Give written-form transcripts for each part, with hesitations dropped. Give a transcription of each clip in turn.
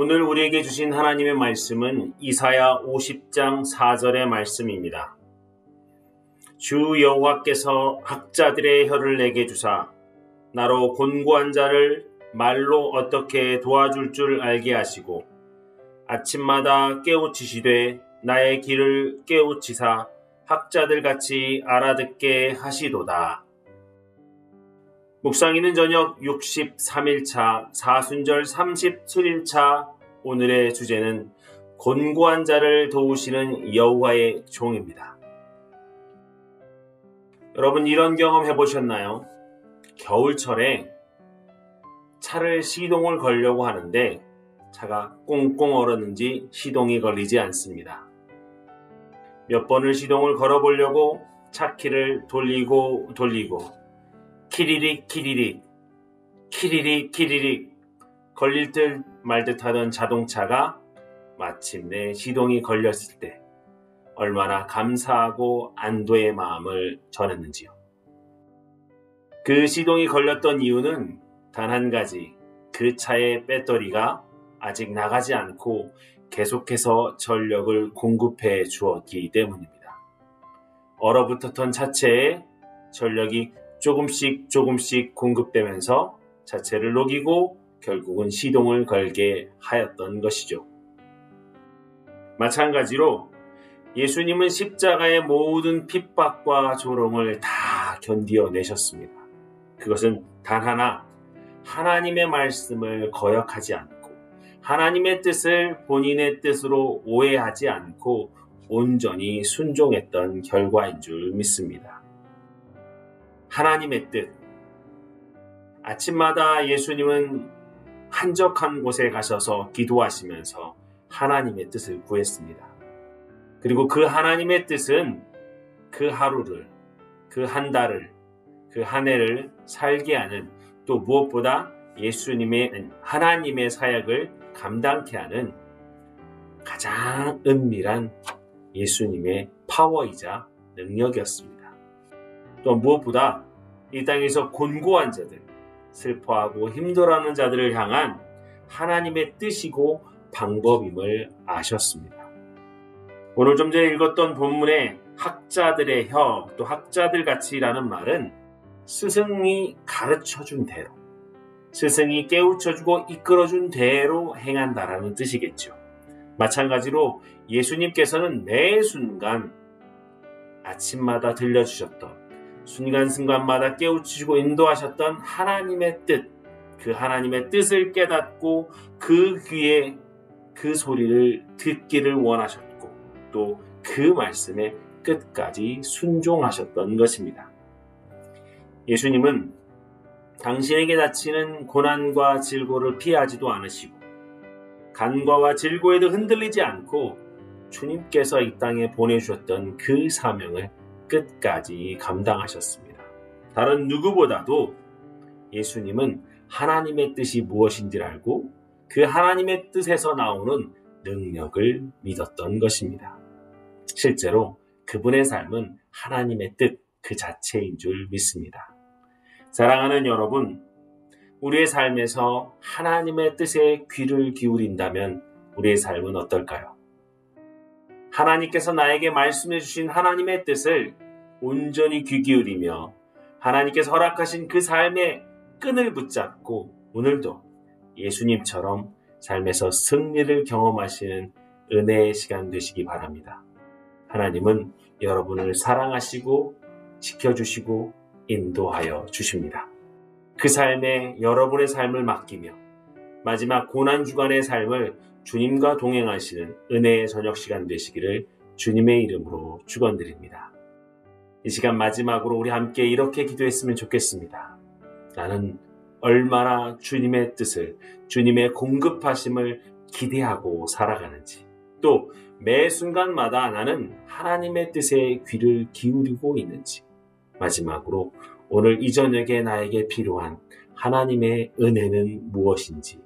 오늘 우리에게 주신 하나님의 말씀은 이사야 50장 4절의 말씀입니다. 주 여호와께서 학자들의 혀를 내게 주사 나로 곤고한 자를 말로 어떻게 도와줄 줄 알게 하시고 아침마다 깨우치시되 나의 길을 깨우치사 학자들같이 알아듣게 하시도다. 묵상이는 저녁 63일차 사순절 37일차 오늘의 주제는 곤고한 자를 도우시는 여호와의 종입니다. 여러분 이런 경험 해보셨나요? 겨울철에 차를 시동을 걸려고 하는데 차가 꽁꽁 얼었는지 시동이 걸리지 않습니다. 몇 번을 시동을 걸어보려고 차 키를 돌리고 키리릭 걸릴 듯 말 듯 하던 자동차가 마침내 시동이 걸렸을 때 얼마나 감사하고 안도의 마음을 전했는지요. 그 시동이 걸렸던 이유는 단 한 가지, 그 차의 배터리가 아직 나가지 않고 계속해서 전력을 공급해 주었기 때문입니다. 얼어붙었던 차체에 전력이 조금씩 공급되면서 자체를 녹이고 결국은 시동을 걸게 하였던 것이죠. 마찬가지로 예수님은 십자가의 모든 핍박과 조롱을 다 견디어내셨습니다. 그것은 단 하나, 하나님의 말씀을 거역하지 않고 하나님의 뜻을 본인의 뜻으로 오해하지 않고 온전히 순종했던 결과인 줄 믿습니다. 하나님의 뜻. 아침마다 예수님은 한적한 곳에 가셔서 기도하시면서 하나님의 뜻을 구했습니다. 그리고 그 하나님의 뜻은 그 하루를, 그 한 달을, 그 한 해를 살게 하는, 또 무엇보다 예수님의 하나님의 사역을 감당케 하는 가장 은밀한 예수님의 파워이자 능력이었습니다. 또 무엇보다 이 땅에서 곤고한 자들, 슬퍼하고 힘들어하는 자들을 향한 하나님의 뜻이고 방법임을 아셨습니다. 오늘 좀 전에 읽었던 본문의 학자들의 혀, 또 학자들같이라는 말은 스승이 가르쳐준 대로, 스승이 깨우쳐주고 이끌어준 대로 행한다라는 뜻이겠죠. 마찬가지로 예수님께서는 매 순간 아침마다 들려주셨던 순간순간마다 깨우치시고 인도하셨던 하나님의 뜻, 그 하나님의 뜻을 깨닫고 그 귀에 그 소리를 듣기를 원하셨고 또 그 말씀에 끝까지 순종하셨던 것입니다. 예수님은 당신에게 닥치는 고난과 질고를 피하지도 않으시고 간과와 질고에도 흔들리지 않고 주님께서 이 땅에 보내주셨던 그 사명을 끝까지 감당하셨습니다. 다른 누구보다도 예수님은 하나님의 뜻이 무엇인지를 알고 그 하나님의 뜻에서 나오는 능력을 믿었던 것입니다. 실제로 그분의 삶은 하나님의 뜻 그 자체인 줄 믿습니다. 사랑하는 여러분, 우리의 삶에서 하나님의 뜻에 귀를 기울인다면 우리의 삶은 어떨까요? 하나님께서 나에게 말씀해 주신 하나님의 뜻을 온전히 귀 기울이며 하나님께서 허락하신 그 삶의 끈을 붙잡고 오늘도 예수님처럼 삶에서 승리를 경험하시는 은혜의 시간 되시기 바랍니다. 하나님은 여러분을 사랑하시고 지켜주시고 인도하여 주십니다. 그 삶에 여러분의 삶을 맡기며 마지막 고난주간의 삶을 주님과 동행하시는 은혜의 저녁 시간 되시기를 주님의 이름으로 축원드립니다. 이 시간 마지막으로 우리 함께 이렇게 기도했으면 좋겠습니다. 나는 얼마나 주님의 뜻을, 주님의 공급하심을 기대하고 살아가는지, 또 매 순간마다 나는 하나님의 뜻에 귀를 기울이고 있는지, 마지막으로 오늘 이 저녁에 나에게 필요한 하나님의 은혜는 무엇인지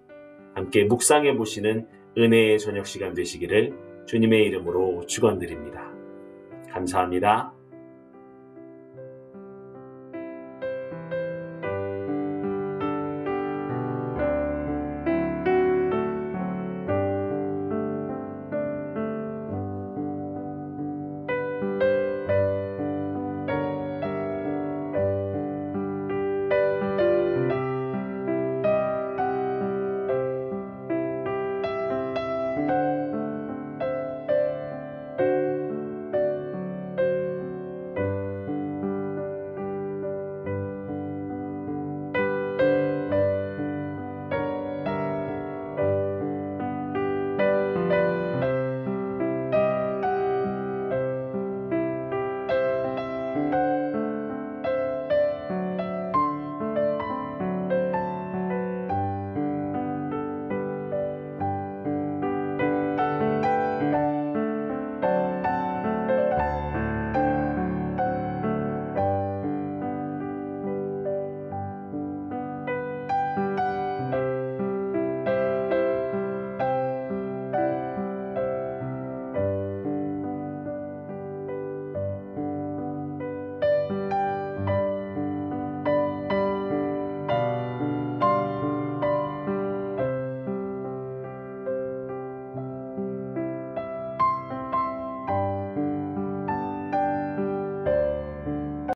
함께 묵상해 보시는 은혜의 저녁 시간 되시기를 주님의 이름으로 축원드립니다. 감사합니다.